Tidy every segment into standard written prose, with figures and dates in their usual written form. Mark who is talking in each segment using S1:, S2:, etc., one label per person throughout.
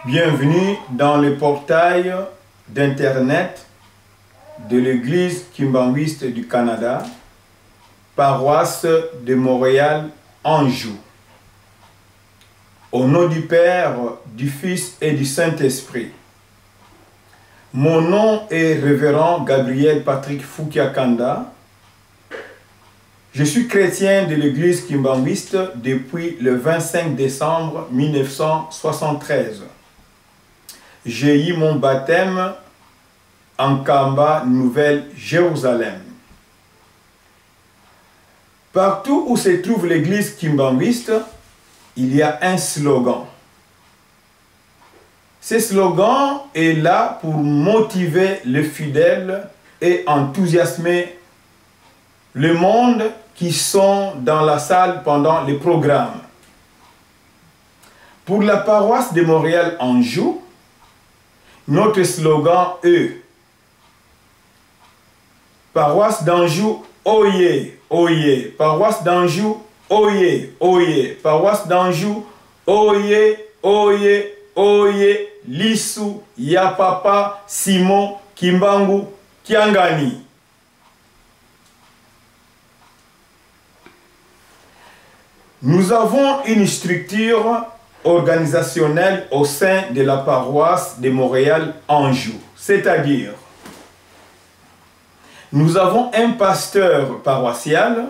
S1: Bienvenue dans le portail d'Internet de l'Église kimbanguiste du Canada, paroisse de Montréal, Anjou. Au nom du Père, du Fils et du Saint-Esprit. Mon nom est Révérend Gabriel Patrick Foukiakanda. Je suis chrétien de l'Église kimbanguiste depuis le 25 décembre 1973. J'ai eu mon baptême en Kamba, Nouvelle-Jérusalem. Partout où se trouve l'église kimbanguiste, il y a un slogan. Ce slogan est là pour motiver les fidèles et enthousiasmer le monde qui sont dans la salle pendant les programmes. Pour la paroisse de Montréal-Anjou, notre slogan est « Paroisse d'Anjou, oyez, oyez, paroisse d'Anjou, oyez, oyez, paroisse d'Anjou, oyez, oyez, oyez, Lissou, Yapapa, Simon, Kimbangu, Kiangani ». Nous avons une structure organisationnelle au sein de la paroisse de Montréal-Anjou, c'est-à-dire nous avons un pasteur paroissial,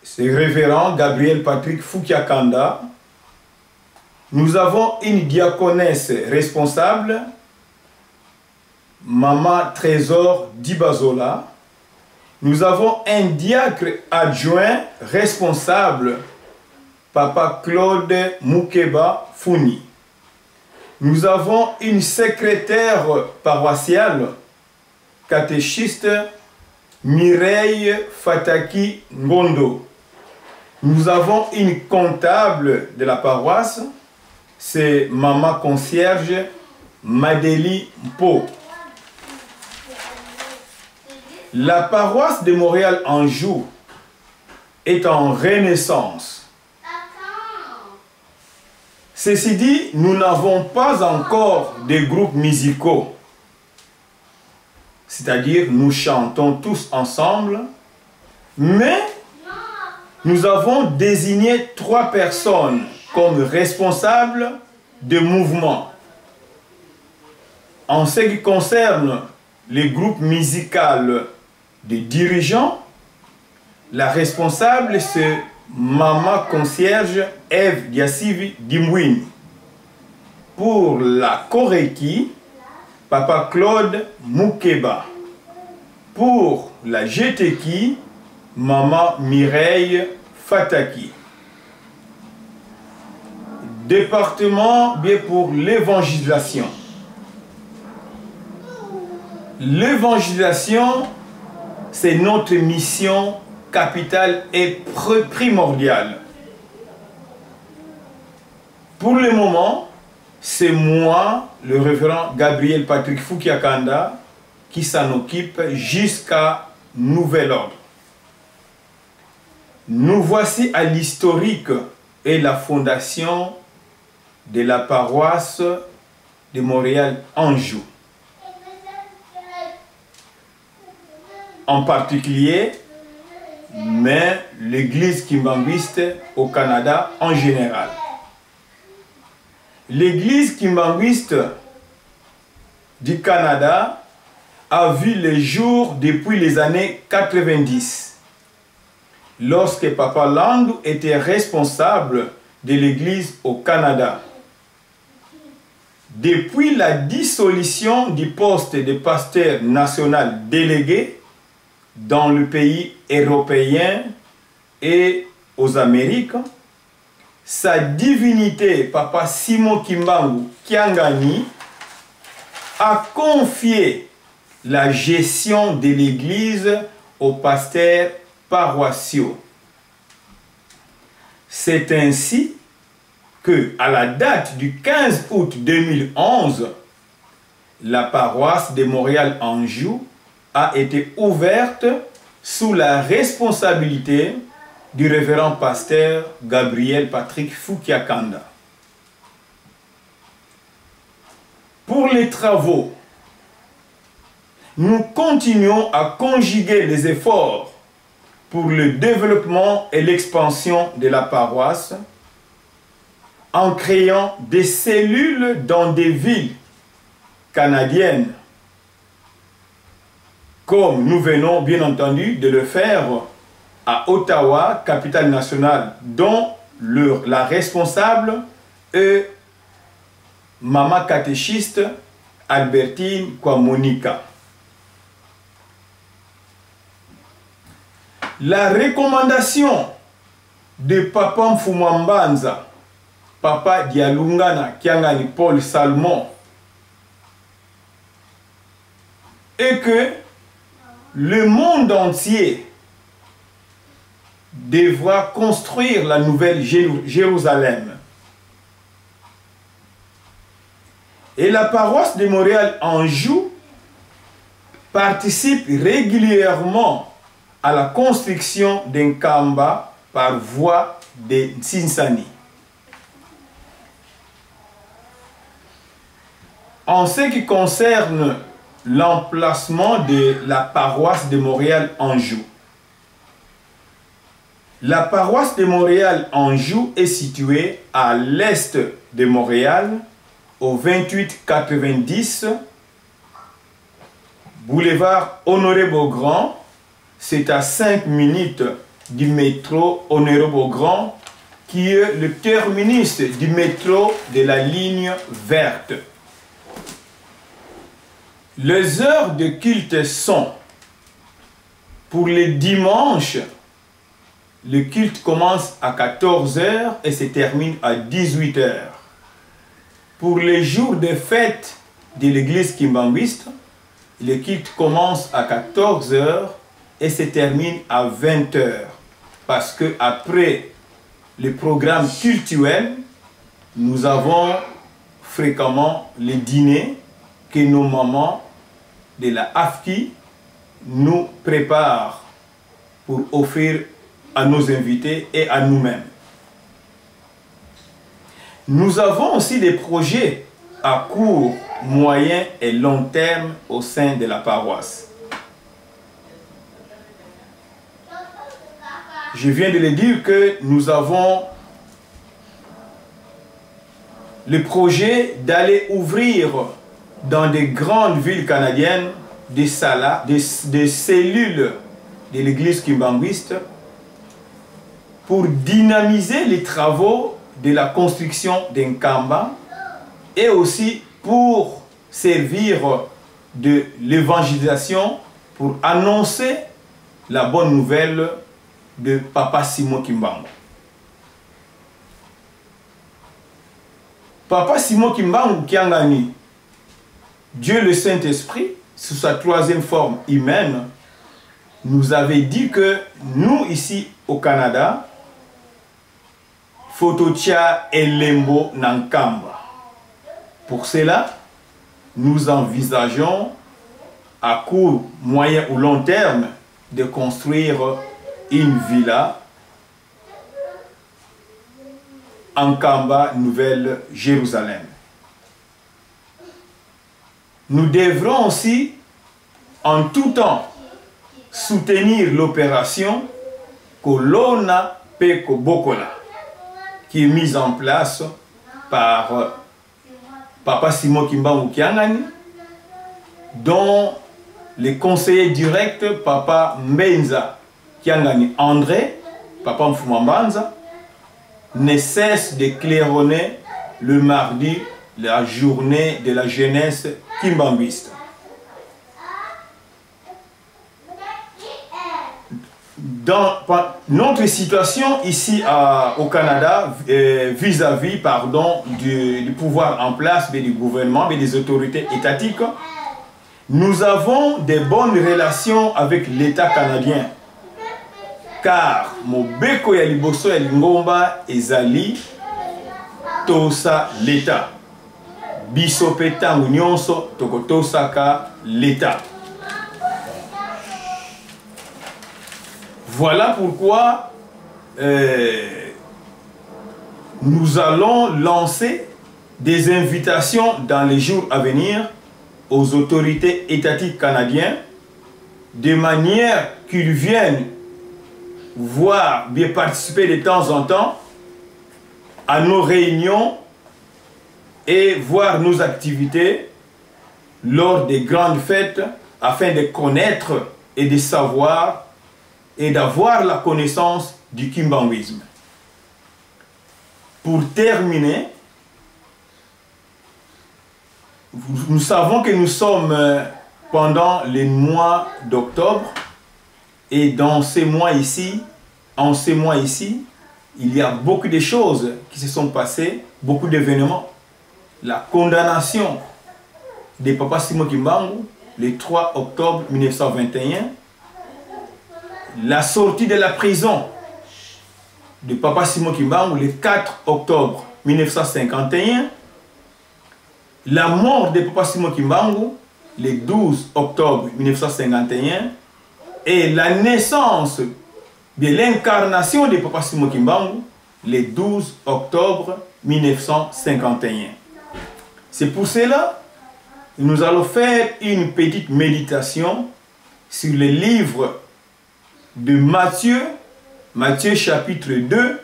S1: c'est Révérend Gabriel Patrick Foukiakanda. Nous avons une diaconesse responsable, Maman Trésor Dibazola. Nous avons un diacre adjoint responsable, Papa Claude Moukeba Founi. Nous avons une secrétaire paroissiale, catéchiste Mireille Fataki Ngondo. Nous avons une comptable de la paroisse, c'est Maman Concierge Madélie Mpo. La paroisse de Montréal-Anjou est en renaissance. Ceci dit, nous n'avons pas encore de groupes musicaux. C'est-à-dire, nous chantons tous ensemble, mais nous avons désigné 3 personnes comme responsables de mouvement. En ce qui concerne les groupes musicaux des dirigeants, la responsable c'est Maman Concierge Eve Diasivi Dimwini. Pour la Koreki, Papa Claude Moukeba. Pour la GTK, Maman Mireille Fataki. Département bien pour l'évangélisation. L'évangélisation, c'est notre mission capitale et primordiale. Pour le moment, c'est moi, le révérend Gabriel Patrick Foukiakanda, qui s'en occupe jusqu'à nouvel ordre. Nous voici à l'historique et la fondation de la paroisse de Montréal-Anjou. En particulier, mais l'église kimbanguiste au Canada en général. L'église kimbanguiste du Canada a vu le jour depuis les années 90, lorsque Papa Landou était responsable de l'église au Canada. Depuis la dissolution du poste de pasteur national délégué dans le pays européen et aux Amériques, sa divinité, Papa Simon Kimbangu Kiangani, a confié la gestion de l'église aux pasteurs paroissiaux. C'est ainsi que, à la date du 15 août 2011, la paroisse de Montréal-Anjou a été ouverte sous la responsabilité du révérend pasteur Gabriel Patrick Foukiakanda. Pour les travaux, nous continuons à conjuguer les efforts pour le développement et l'expansion de la paroisse en créant des cellules dans des villes canadiennes, comme nous venons bien entendu de le faire à Ottawa, capitale nationale, dont la responsable est maman catéchiste Albertine Kwamonika. La recommandation de Papa Mfumambanza, Papa Dialungana Kiangani Paul Salmon, est que le monde entier devra construire la nouvelle Jérusalem. Et la paroisse de Montréal-Anjou participe régulièrement à la construction d'un Kamba par voie de Tsinsani. En ce qui concerne l'emplacement de la paroisse de Montréal-Anjou, la paroisse de Montréal-Anjou est située à l'est de Montréal, au 2890 boulevard Honoré-Beaugrand. C'est à 5 minutes du métro Honoré-Beaugrand, qui est le terminus du métro de la ligne verte. Les heures de culte sont: pour les dimanches, le culte commence à 14 h et se termine à 18 h. Pour les jours de fête de l'église kimbanguiste, le culte commence à 14 h et se termine à 20 h. Parce que après le programme cultuel, nous avons fréquemment les dîners que nos mamans de la AFKI nous préparent pour offrir à nos invités et à nous-mêmes. Nous avons aussi des projets à court, moyen et long terme au sein de la paroisse. Je viens de le dire que nous avons le projet d'aller ouvrir dans des grandes villes canadiennes des cellules de l'église kimbanguiste pour dynamiser les travaux de la construction d'un Kamba et aussi pour servir de l'évangélisation, pour annoncer la bonne nouvelle de Papa Simon Kimbangu. Papa Simon Kimbangu Kiangani, Dieu le Saint-Esprit, sous sa troisième forme humaine, nous avait dit que nous, ici au Canada, Fototia et Lembo Nankamba. Pour cela, nous envisageons à court, moyen ou long terme de construire une villa en Kamba, Nouvelle-Jérusalem. Nous devrons aussi, en tout temps, soutenir l'opération Kolona Peko Bokola, qui est mise en place par Papa Simon Kimbangu Kiangani, dont les conseillers directs Papa Mbenza Kiangani André, Papa Mfumambanza, ne cessent de claironner le mardi, la journée de la jeunesse kimbanguiste. Dans notre situation ici au Canada, vis-à-vis du pouvoir en place, du gouvernement et des autorités étatiques, nous avons de bonnes relations avec l'État canadien. Car Mobeko ya liboso ya lingomba ezali tosa l'État. Biso pe tangu nyonso tokotosaka l'État. Voilà pourquoi nous allons lancer des invitations dans les jours à venir aux autorités étatiques canadiennes de manière qu'ils viennent voir, bien participer de temps en temps à nos réunions et voir nos activités lors des grandes fêtes afin de connaître et de savoir et d'avoir la connaissance du kimbanguisme. Pour terminer, nous savons que nous sommes pendant les mois d'octobre et dans ces mois ici, il y a beaucoup de choses qui se sont passées, beaucoup d'événements. La condamnation de Papa Simon Kimbangu le 3 octobre 1921, la sortie de la prison de Papa Simon Kimbangu le 4 octobre 1951, la mort de Papa Simon Kimbangu le 12 octobre 1951 et la naissance de l'incarnation de Papa Simon Kimbangu le 12 octobre 1951. C'est pour cela que nous allons faire une petite méditation sur le livre de Matthieu, Matthieu chapitre 2,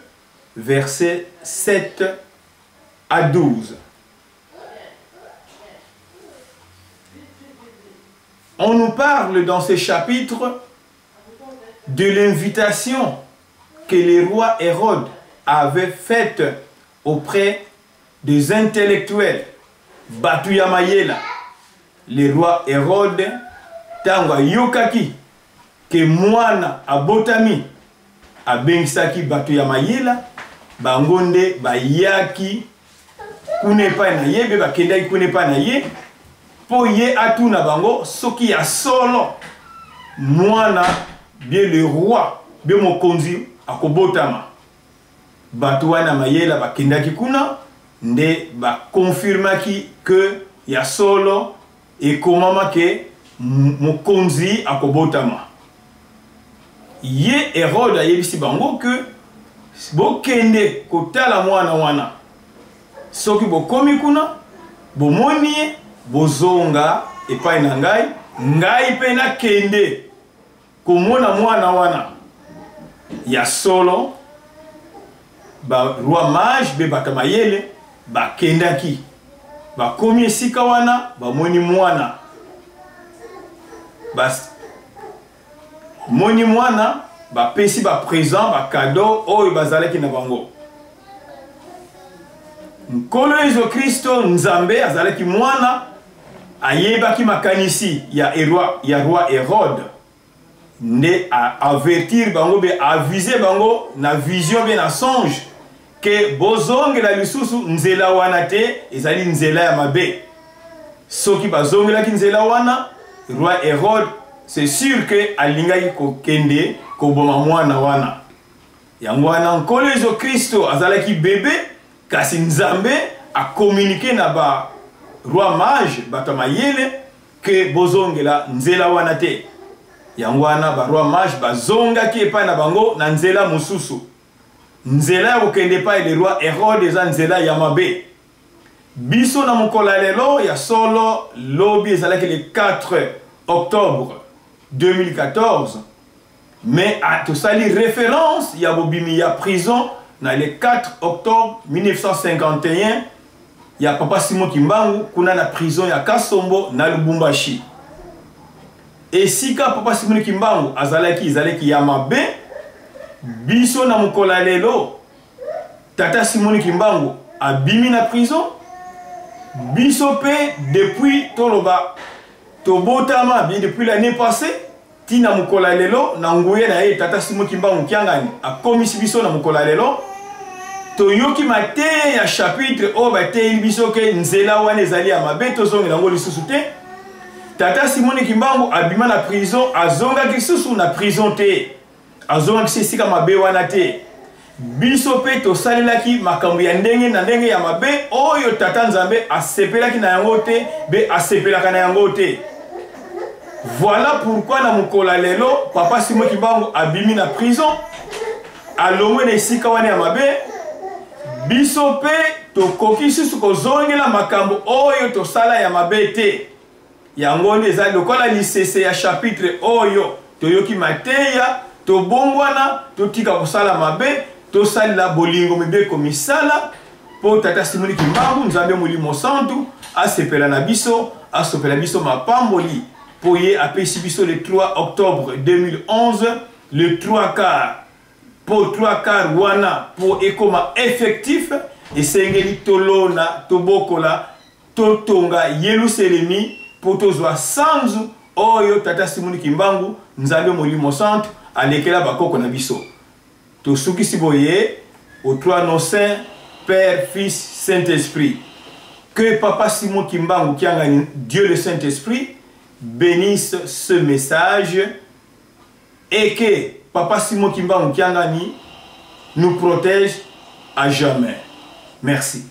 S1: versets 7 à 12. On nous parle dans ce chapitre de l'invitation que le roi Hérode avait faite auprès des intellectuels. Batu Mayela, le roi Hérode, tangwa yokaki, que mwana abotami, abengisaki Batu Mayela, bangonde bayaki, kunepa na ye, beba kendaki kunepa na ye, po ye atuna bango, soki ya solo, mwana, bien le roi, bien mokonzi, akobotama. Batu wana Mayela bakendaki kuna, nde ba confirmaki que ya solo et komama ke mokonzi akobotama. Ye Hérode ayebisi bango que bokende kotala mwana wana. Soki bokomi kuna, bomoni ye, bozonga epai na ngai, ngai pe na kende komona mwana wana. Ya solo ba roi mage be batamayele ba kendaki ba komi esika wana ba moni mwana bas moni mwana ba pesi ba présent ba cadeau oyo bazalaki na bango. Nkolo Yesu Kristo Nzambe azalaki mwana ayebaki makanisi ya roi Hérode nde avertir bango be aviser bango na vision be na songe que bozongela lisusu nzela wana te ezali nzela ya mabe. Soki bazongela ki nzela wana, roi Hérode c'est sûr que alingaki kokende koboma mwana wana. Yango wana nkolo Yesu Kristo azalaki bébé kasi Nzambe a communiqué na ba roi mage batamayele que bozongela nzela wana te. Yango wana ba roi mage bazongaki epai na bango na nzela mosusu. Nzela ya kokende pa le roi Hérode eza nzela ya mabe. Biso na mokolo lelo ya solo lobi ezalaki le 4 octobre 2014. Mais à tout ça, les références, il y a bobimi ya prison na le 4 octobre 1951. Il y a Papa Simon Kimbangu kuna na prison ya Kasombo na Lubumbashi. Et si ka Papa Simon Kimbangu azalaki ya mabe, biso na mukola lelo Tata Simon Kimbangu abimi na prison. Biso pe depuis toloba tobotama bien depuis l'année passée tina mukola lelo na nguye na ye Tata Simon Kimbangu kiangani a komisi biso na mukola lelo toyoki mate ya chapitre o bate biso ke nzela wana ezali ya mabe tozongela ngo lisusu te. Tata Simon Kimbangu abima na prison azonga kisusu na prison te azonga kisika mabe wana te. Biso pe tosalelaki makambo ya ndenge na ndenge ya mabe oyo Tata Nzambe asepelaki na yango te be asepelaka na yango te. Voilà pourquoi na mukola lelo Papa Simon Kimbangu abimi na prison alongwe na esika wana ya mabe. Biso pe tokoki susu kozongela makambo oyo tosala ya mabe te. Yango nde eza lokola lisese ya chapitre oyo toyoki mateya tobongwana totika kosala mabe tosalela bolingo mibeko misala po tata Simoni Kimbangu Nzambe Molimo Santu asepela na biso asopela biso mapamboli po ye apesi biso le 3 octobre 2011 le 3 quarts po 3 quarts wana po ekoma effectif esengeli tolona tobokola totonga Yerusalemi po tozwa sanzu oyo tata Simoni Kimbangu Nzambe Molimo Santu alekela bakoko na biso. Tosukisi boye au 3 noms saints, Père, Fils, Saint-Esprit. Que Papa Simon Kimbangu Kiangani, Dieu le Saint-Esprit, bénisse ce message et que Papa Simon Kimbangu Kiangani nous protège à jamais. Merci.